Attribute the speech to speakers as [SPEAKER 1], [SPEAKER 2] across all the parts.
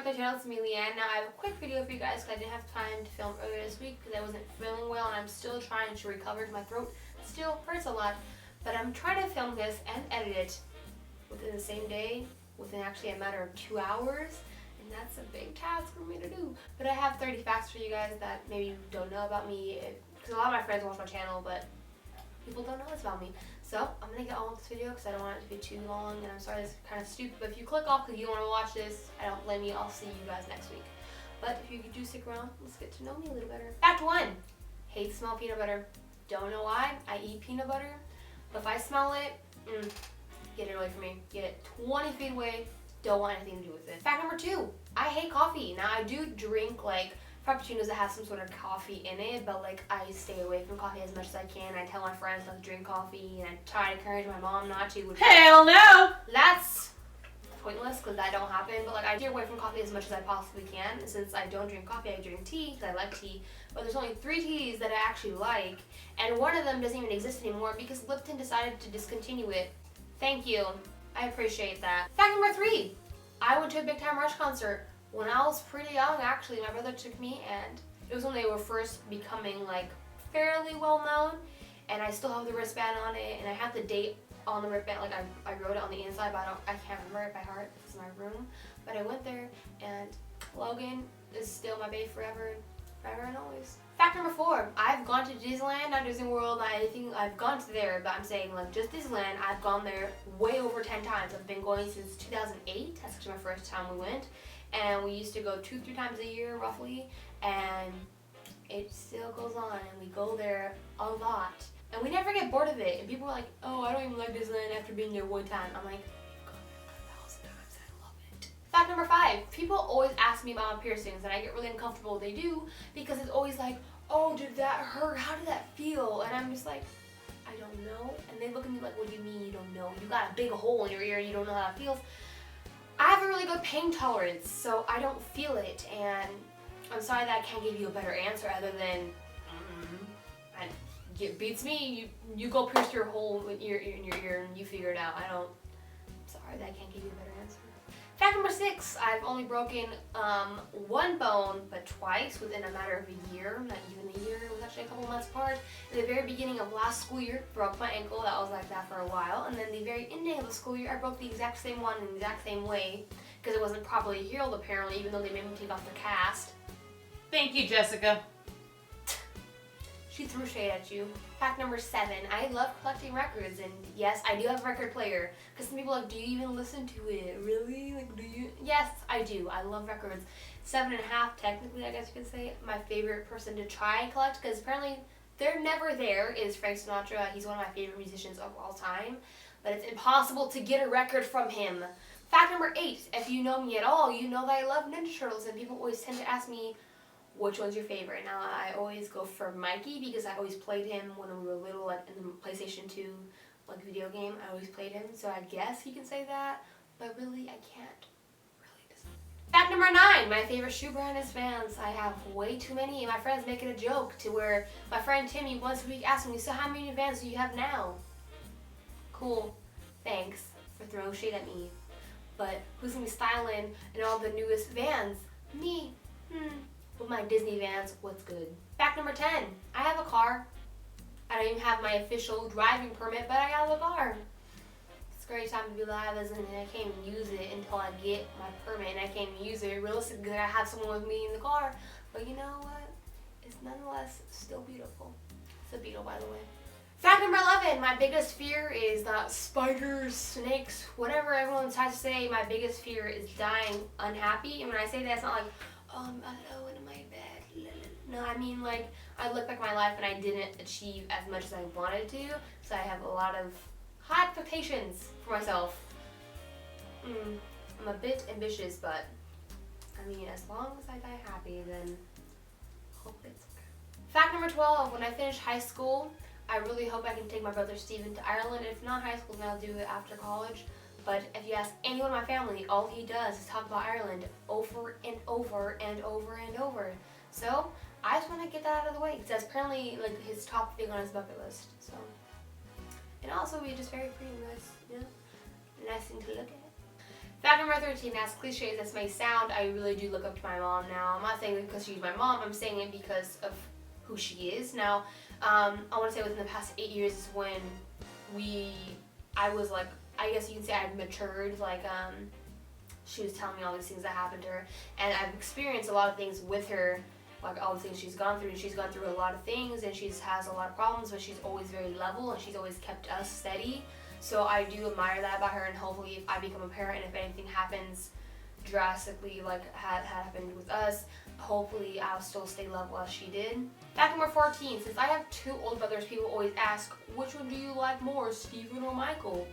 [SPEAKER 1] to the channel. It's me, Leanne. Now I have a quick video for you guys because I didn't have time to film earlier this week because I wasn't feeling well and I'm still trying to recover. My throat still hurts a lot, but I'm trying to film this and edit it within the same day, within actually a matter of 2 hours, and that's a big task for me to do. But I have 30 facts for you guys that maybe you don't know about me, because a lot of my friends watch my channel, but people don't know this about me. So I'm gonna get on with this video because I don't want it to be too long, and I'm sorry this is kind of stupid, but if you click off because you don't want to watch this, I don't blame you. I'll see you guys next week. But if you do stick around, let's get to know me a little better. Fact 1. Hate the smell of peanut butter. Don't know why. I eat peanut butter, but if I smell it, get it away from me. Get it 20 feet away. Don't want anything to do with it. Fact number 2. I hate coffee. Now I do drink like frappuccinos that have some sort of coffee in it, but like I stay away from coffee as much as I can. I tell my friends not to drink coffee, and I try to encourage my mom not to.
[SPEAKER 2] Hell no!
[SPEAKER 1] That's pointless because that don't happen, but like I steer away from coffee as much as I possibly can. And since I don't drink coffee, I drink tea because I like tea, but there's only 3 teas that I actually like, and one of them doesn't even exist anymore because Lipton decided to discontinue it. Thank you. I appreciate that. Fact number 3. I went to a Big Time Rush concert when I was pretty young, actually. My brother took me, and it was when they were first becoming like fairly well known, and I still have the wristband on it, and I have the date on the wristband. Like I wrote it on the inside, but I can't remember it by heart. It's in my room. But I went there, and Logan is still my babe forever and always. Fact number 4. I've gone to Disneyland, not Disney World, not anything. I've gone to there, but I'm saying like just Disneyland. I've gone there way over 10 times. I've been going since 2008. That's actually my first time we went. And we used to go 2-3 times a year roughly, and it still goes on, and we go there a lot. And we never get bored of it. And people are like, oh, I don't even like Disneyland after being there one time. I'm like, I've gone there 1,000 times and I love it. Fact number 5. People always ask me about my piercings, and I get really uncomfortable when they do, because it's always like, oh, did that hurt? How did that feel? And I'm just like, I don't know. And they look at me like, what do you mean you don't know? You got a big hole in your ear and you don't know how it feels. I have a really good pain tolerance, so I don't feel it, and I'm sorry that I can't give you a better answer other than, and it beats me. You go pierce your hole in your ear and you figure it out. I'm sorry that I can't give you a better answer. Fact number 6. I've only broken one bone, but twice within a matter of a year. Not even a year. It was actually a couple months apart. In the very beginning of last school year, broke my ankle. That was like that for a while. And then the very ending of the school year, I broke the exact same one in the exact same way because it wasn't properly healed apparently, even though they made me take off the cast.
[SPEAKER 2] Thank you, Jessica.
[SPEAKER 1] She threw shade at you. Fact number 7. I love collecting records, and yes, I do have a record player. Because some people are like, do you even listen to it? Really? Like, do you? Yes, I do. I love records. 7.5, technically, I guess you could say. My favorite person to try and collect, because apparently they're never there, is Frank Sinatra. He's one of my favorite musicians of all time. But it's impossible to get a record from him. Fact number 8. If you know me at all, you know that I love Ninja Turtles, and people always tend to ask me, which one's your favorite? Now I always go for Mikey because I always played him when we were little, like in the PlayStation 2 like video game. I always played him, so I guess you can say that, but really I can't really decide. Fact number 9. My favorite shoe brand is Vans. I have way too many, and my friends make it a joke to where my friend Timmy once a week asks me, so how many Vans do you have now? Cool. Thanks for throwing shade at me. But who's gonna be styling in all the newest Vans? Me. With my Disney Vans, what's good? Fact number 10. I have a car. I don't even have my official driving permit, but I have a car. It's a great time to be alive, isn't it? I can't even use it until I get my permit, and I can't even use it realistically. I have someone with me in the car, but you know what? It's nonetheless still beautiful. It's a Beetle, by the way. Fact number 11. My biggest fear is not spiders, snakes, whatever everyone tries to say. My biggest fear is dying unhappy, and when I say that, it's not like, I'm alone in my bed. No, I mean like I look back at my life and I didn't achieve as much as I wanted to, so I have a lot of high expectations for myself. I'm a bit ambitious, but I mean as long as I die happy, then hopefully it's okay. Fact number 12. When I finish high school, I really hope I can take my brother Steven to Ireland. If not high school, then I'll do it after college. But if you ask anyone in my family, all he does is talk about Ireland over and over and over and over. So I just want to get that out of the way because that's apparently like his top thing on his bucket list. So, and also be just very pretty, nice, you know, nice thing to look at. Fact number 13, as cliche as this may sound, I really do look up to my mom now. I'm not saying it because she's my mom, I'm saying it because of who she is. Now, I want to say within the past 8 years is when I was like, I guess you can say I've matured, like, she was telling me all these things that happened to her, and I've experienced a lot of things with her, like all the things she's gone through, and she's gone through a lot of things, and she has a lot of problems, but she's always very level, and she's always kept us steady. So I do admire that about her, and hopefully if I become a parent, and if anything happens drastically like had happened with us, hopefully I'll still stay level as she did. Fact number 14, since I have 2 older brothers, people always ask, which one do you like more, Steven or Michael?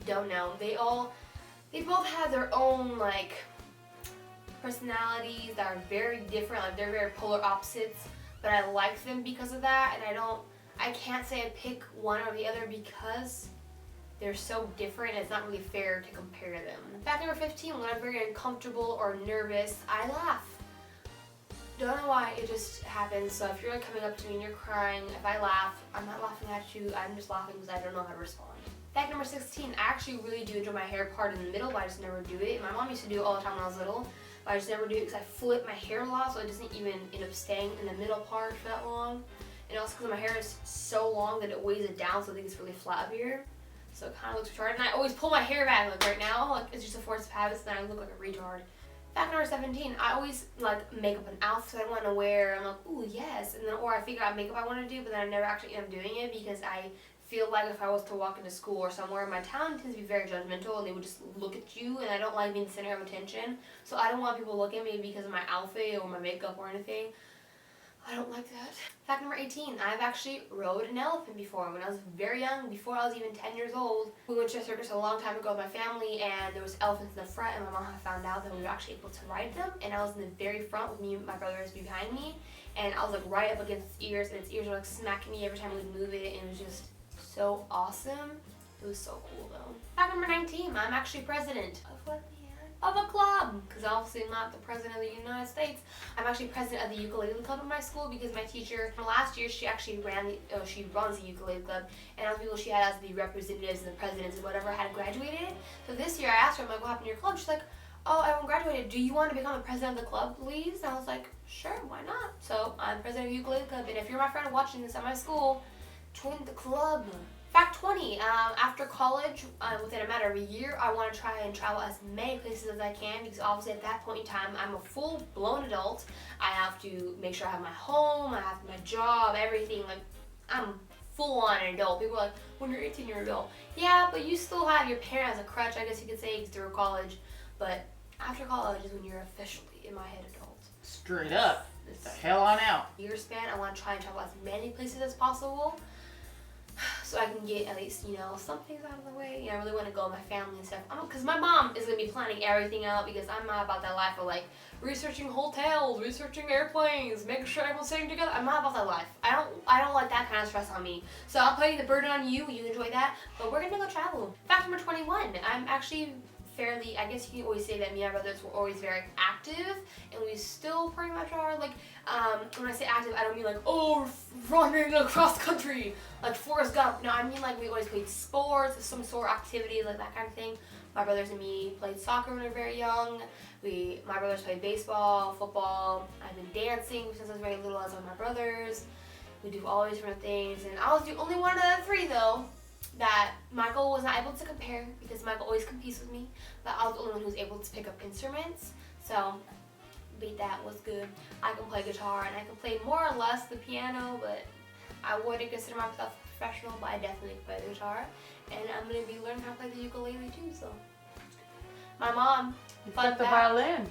[SPEAKER 1] Don't know. They both have their own, like, personalities that are very different, like they're very polar opposites, but I like them because of that, and I can't say I pick one or the other because they're so different, it's not really fair to compare them. Fact number 15, when I'm very uncomfortable or nervous, I laugh. Don't know why, it just happens. So if you're like coming up to me and you're crying, if I laugh, I'm not laughing at you, I'm just laughing because I don't know how to respond. Fact number 16, I actually really do enjoy my hair part in the middle, but I just never do it. My mom used to do it all the time when I was little, but I just never do it because I flip my hair a lot, so it doesn't even end up staying in the middle part for that long. And also because my hair is so long that it weighs it down, so I think it's really flat up here. So it kind of looks retarded, and I always pull my hair back, like right now, like it's just a force of habit, so then I look like a retard. Fact number 17, I always like make up an outfit I want to wear. I'm like, ooh, yes, and then or I figure out makeup I want to do, but then I never actually end up doing it because I feel like if I was to walk into school or somewhere, my town tends to be very judgmental, and they would just look at you, and I don't like being the center of attention, so I don't want people to look at me because of my outfit or my makeup or anything. I don't like that. Fact number 18, I've actually rode an elephant before. When I was very young, before I was even 10 years old, we went to a circus a long time ago with my family, and there was elephants in the front, and my mom had found out that we were actually able to ride them, and I was in the very front with me and my brothers behind me, and I was like right up against its ears, and its ears were like smacking me every time we'd move it, and it was just so awesome. It was so cool though. Fact number 19, I'm actually president of what? Of a club, because obviously I'm not the president of the United States. I'm actually president of the ukulele club in my school because my teacher from last year, she actually she runs the ukulele club, and all the people she had as the representatives and the presidents and whatever had graduated. So this year I asked her, I'm like, what happened to your club? She's like, oh, everyone graduated. Do you want to become the president of the club, please? And I was like, sure, why not? So I'm president of the ukulele club, and if you're my friend watching this at my school, join the club. Fact 20, after college, within a matter of a year, I want to try and travel as many places as I can because obviously at that point in time, I'm a full-blown adult. I have to make sure I have my home, I have my job, everything. Like, I'm full-on an adult. People are like, when you're 18, you're an adult. Yeah, but you still have your parent as a crutch, I guess you could say, through college. But after college is when you're officially, in my head, adult.
[SPEAKER 2] Straight up. The hell on out.
[SPEAKER 1] Year span, I want to try and travel as many places as possible, so I can get at least, some things out of the way. I really want to go with my family and stuff. Because my mom is going to be planning everything out because I'm not about that life of like researching hotels, researching airplanes, making sure everyone's sitting together. I'm not about that life. I don't like that kind of stress on me. So I'll put the burden on you. You enjoy that. But we're going to go travel. Fact number 21. I'm actually fairly, I guess you can always say that me and my brothers were always very active, and we still pretty much are. Like, when I say active, I don't mean like, oh, running across country, like Forrest Gump. No, I mean like we always played sports, some sort of activity, like that kind of thing. My brothers and me played soccer when we were very young. My brothers played baseball, football. I've been dancing since I was very little as with my brothers. We do all these different things, and I was the only one of the 3 though that Michael was not able to compare because Michael always competes with me, but I was the only one who was able to pick up instruments, so beat that was good. I can play guitar and I can play more or less the piano, but I wouldn't consider myself a professional, but I definitely can play the guitar, and I'm going to be learning how to play the ukulele too, so. My mom,
[SPEAKER 2] Fun the violin.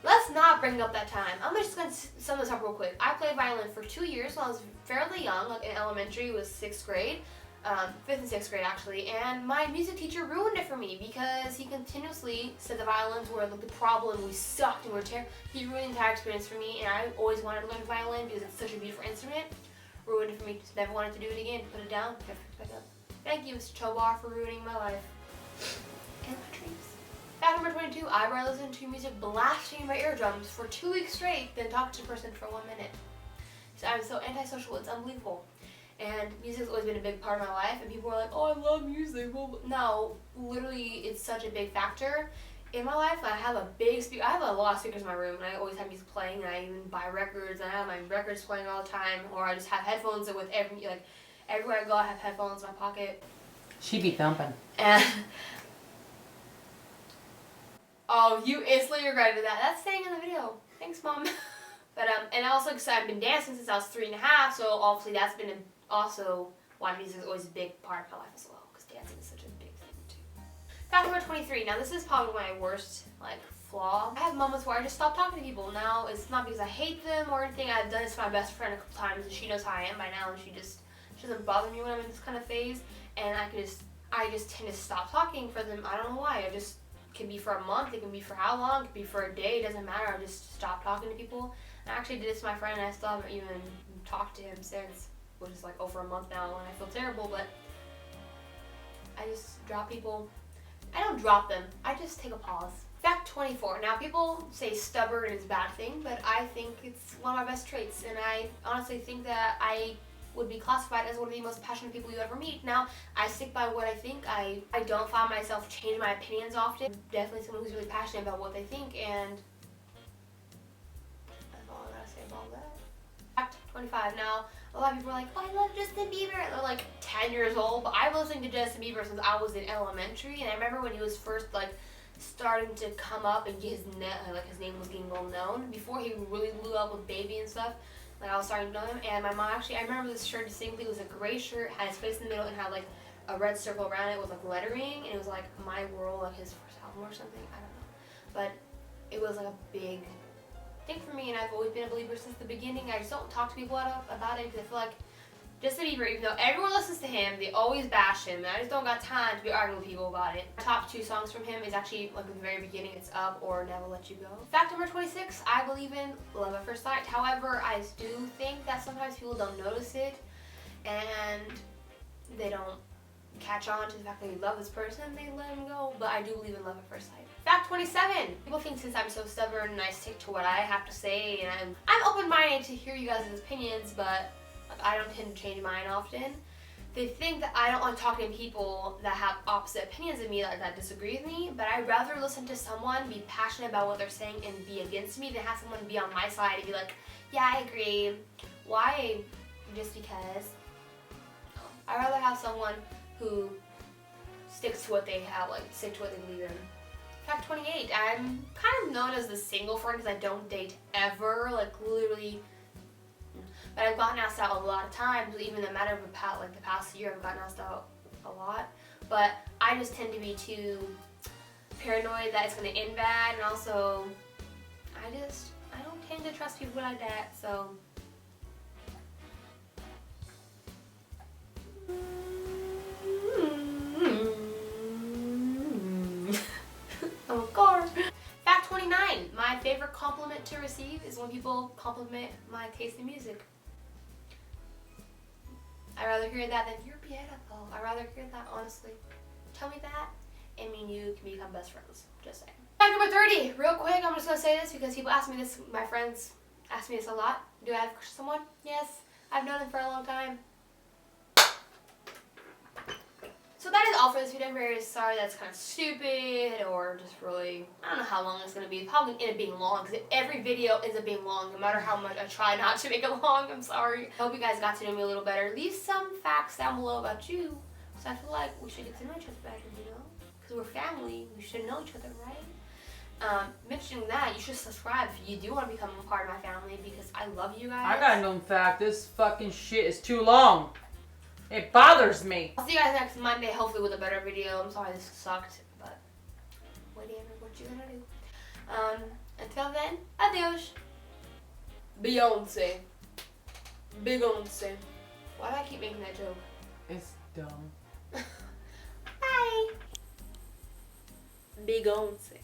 [SPEAKER 1] Let's not bring up that time. I'm just going to sum this up real quick. I played violin for 2 years when I was fairly young, like in elementary, it was 6th grade. 5th and 6th grade actually, and my music teacher ruined it for me because he continuously said the violins were like the problem, we sucked and we were terrible. He ruined the entire experience for me, and I always wanted to learn violin because it's such a beautiful instrument. Ruined it for me, just never wanted to do it again. Put it down, never picked it back up. Thank you, Mr. Tobar, for ruining my life and my dreams. Fact number 22, I'd rather listen to music blasting in my eardrums for 2 weeks straight than talk to a person for 1 minute. So I'm so antisocial, it's unbelievable. And music's always been a big part of my life, and people are like, oh, I love music. Well, no, literally, it's such a big factor in my life. I have I have a lot of speakers in my room, and I always have music playing, and I even buy records, and I have my records playing all the time, or I just have headphones with everywhere I go, I have headphones in my pocket.
[SPEAKER 2] She be thumping.
[SPEAKER 1] And oh, you instantly regretted that. That's staying in the video. Thanks, Mom. But and also because I've been dancing since I was 3.5, so obviously that's been also why music is always a big part of my life as well, because dancing is such a big thing too. Fact number 23. Now this is probably my worst flaw. I have moments where I just stop talking to people. Now it's not because I hate them or anything. I've done this to my best friend a couple times, and she knows how I am by now, and she doesn't bother me when I'm in this kind of phase, and I just tend to stop talking for them. I don't know why. It can be for a month, it can be for how long, it can be for a day, it doesn't matter. I just stop talking to people. I actually did this to my friend, and I still haven't even talked to him since, which is over a month now, and I feel terrible, but I just drop people. I don't drop them, I just take a pause. Fact 24. Now people say stubborn is a bad thing, but I think it's one of my best traits, and I honestly think that I would be classified as one of the most passionate people you ever meet. Now, I stick by what I think. I don't find myself changing my opinions often. I'm definitely someone who's really passionate about what they think, and that's all I gotta say about that. Fact 25. Now, a lot of people are like, oh, I love Justin Bieber. And they're 10 years old, but I've listened to Justin Bieber since I was in elementary, and I remember when he was first starting to come up and get his name was getting well known, before he really blew up with Baby and stuff. I was starting to know him, and my mom I remember this shirt distinctly. It was a gray shirt, had his face in the middle, and had a red circle around it with lettering, and it was My World, his first album or something, I don't know. But it was a big thing for me, and I've always been a believer since the beginning. I just don't talk to people about it, because I feel like Justin Bieber, even though everyone listens to him, they always bash him, and I just don't got time to be arguing with people about it. My top 2 songs from him is actually at the very beginning. It's Up or Never Let You Go. Fact number 26, I believe in love at first sight. However, I do think that sometimes people don't notice it, and they don't catch on to the fact that you love this person, they let him go. But I do believe in love at first sight. Fact 27. People think since I'm so stubborn and I stick to what I have to say, and I'm open-minded to hear you guys' opinions, but I don't tend to change mine often. They think that I don't like talking to people that have opposite opinions of me, that disagree with me, but I'd rather listen to someone be passionate about what they're saying and be against me than have someone be on my side and be like, yeah, I agree. Why? Just because. I'd rather have someone who sticks to what they have, stick to what they believe in. Fact 28. I'm kind of known as the single friend because I don't date ever, literally. But I've gotten asked out a lot of times, even in the matter of the past year, I've gotten asked out a lot. But I just tend to be too paranoid that it's going to end bad, and also I don't tend to trust people like that, so. Oh God. Fact 29. My favorite compliment to receive is when people compliment my taste in music. I'd rather hear that than you're beautiful. I'd rather hear that, honestly. Tell me that, and me and you can become best friends. Just saying. Fact number 30. Real quick, I'm just gonna say this because people ask me this. My friends ask me this a lot. Do I have a crush on someone? Yes. I've known them for a long time. So that is all for this video. I'm very sorry that's kind of stupid or just really, I don't know how long it's going to be. It's probably going to end up being long because every video ends up being long no matter how much I try not to make it long. I'm sorry. I hope you guys got to know me a little better. Leave some facts down below about you. So I feel like we should get to know each other better, because we're family. We should know each other, right? Mentioning that, you should subscribe if you do want to become a part of my family because I love you guys.
[SPEAKER 2] I got a known fact. This fucking shit is too long. It bothers me.
[SPEAKER 1] I'll see you guys next Monday, hopefully with a better video. I'm sorry this sucked, but whatever, what you gonna do? Until then, adios. Beyonce. Beyonce. Why do I keep making that joke?
[SPEAKER 2] It's dumb.
[SPEAKER 1] Bye. Beyonce.